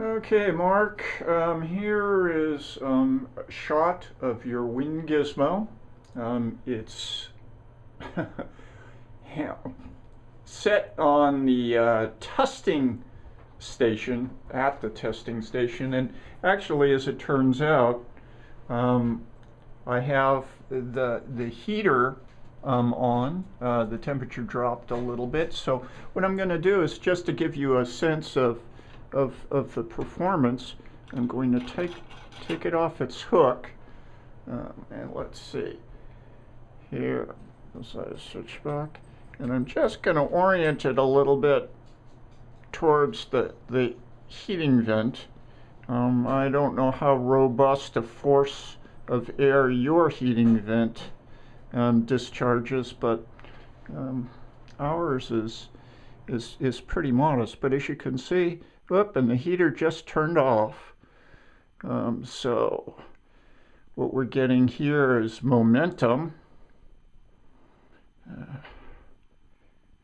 Okay, Mark, here is a shot of your wind gizmo. It's set on the testing station, at the testing station, and actually, as it turns out, I have the heater on. The temperature dropped a little bit, so what I'm going to do is just to give you a sense of the performance. I'm going to take it off its hook, and let's see here. As I switch back, and I'm just going to orient it a little bit towards the heating vent. I don't know how robust a force of air your heating vent discharges, but ours is pretty modest. But as you can see, whoop, and the heater just turned off. So what we're getting here is momentum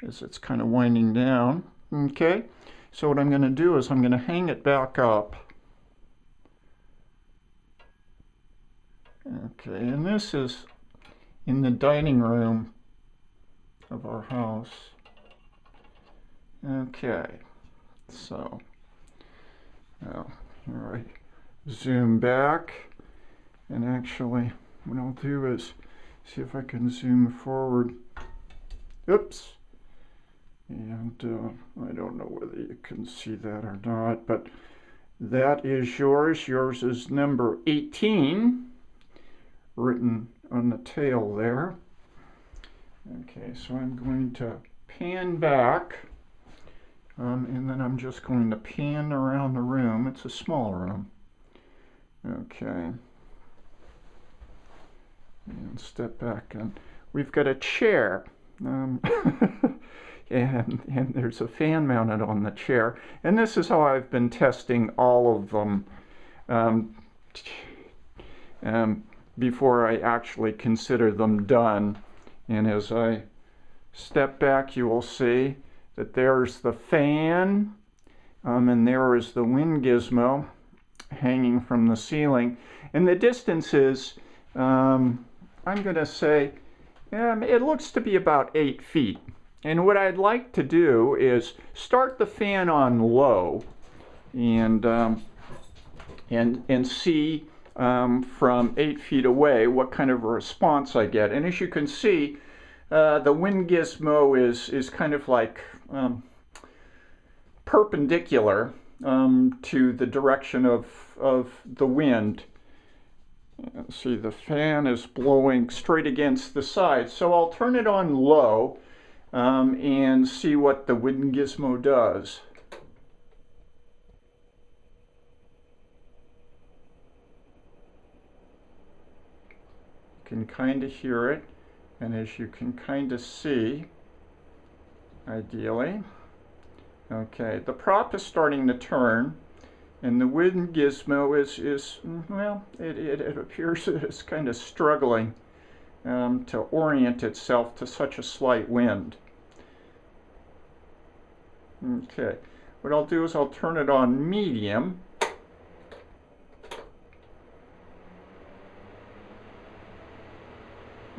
as it's kind of winding down. Okay, so what I'm going to do is I'm going to hang it back up. Okay, and this is in the dining room of our house. Okay, so now here I zoom back, and actually what I'll do is see if I can zoom forward. Oops. And I don't know whether you can see that or not, but that is yours. Yours is number 18, written on the tail there. Okay, so I'm going to pan back, and then I'm just going to pan around the room. It's a small room. Okay. And step back, and we've got a chair. And there's a fan mounted on the chair. And this is how I've been testing all of them before I actually consider them done. And as I step back, you will see that there's the fan, and there is the wind gizmo hanging from the ceiling. And the distance is, I'm going to say, it looks to be about 8 feet. And what I'd like to do is start the fan on low and see from 8 feet away what kind of a response I get. And as you can see, the wind gizmo is kind of like perpendicular to the direction of the wind. See, the fan is blowing straight against the side. So I'll turn it on low and see what the wind gizmo does. You can kind of hear it, and as you can kind of see, ideally. Okay, the prop is starting to turn, and the wind gizmo is well, it appears it's kind of struggling to orient itself to such a slight wind. Okay, what I'll do is I'll turn it on medium.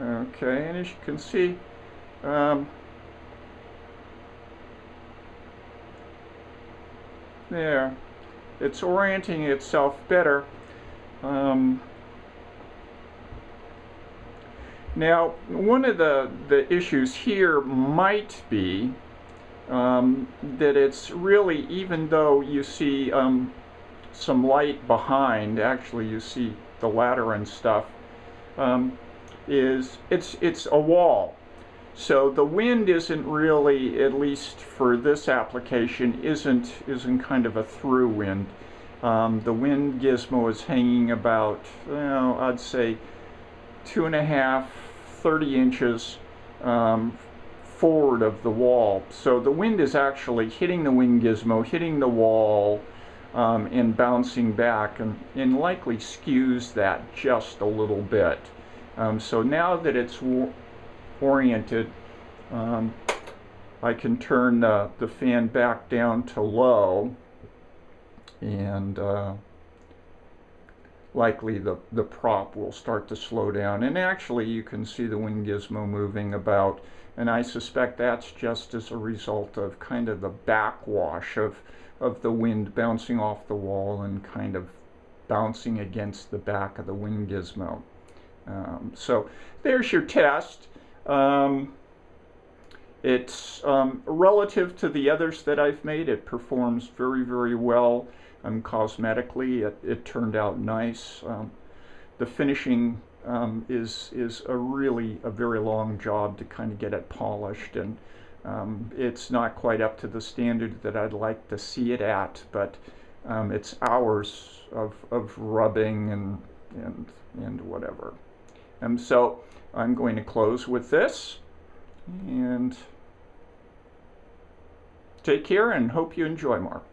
Okay, and as you can see, there, it's orienting itself better. Now, one of the issues here might be that it's really, even though you see some light behind, actually you see the ladder and stuff, it's a wall. So the wind isn't really, at least for this application, isn't kind of a through wind. The wind gizmo is hanging about, well, I'd say 2.5, 30 inches forward of the wall. So the wind is actually hitting the wind gizmo, hitting the wall, and bouncing back, and likely skews that just a little bit. So now that it's oriented, I can turn the fan back down to low, and likely the prop will start to slow down. And actually you can see the wind gizmo moving about, and I suspect that's just as a result of kind of the backwash of the wind bouncing off the wall and kind of bouncing against the back of the wind gizmo. So there's your test. It's relative to the others that I've made, it performs very, very well. Cosmetically, it turned out nice. The finishing is a very long job to kind of get it polished, and it's not quite up to the standard that I'd like to see it at, but it's hours of rubbing and whatever. So I'm going to close with this, and take care and hope you enjoy, Mark.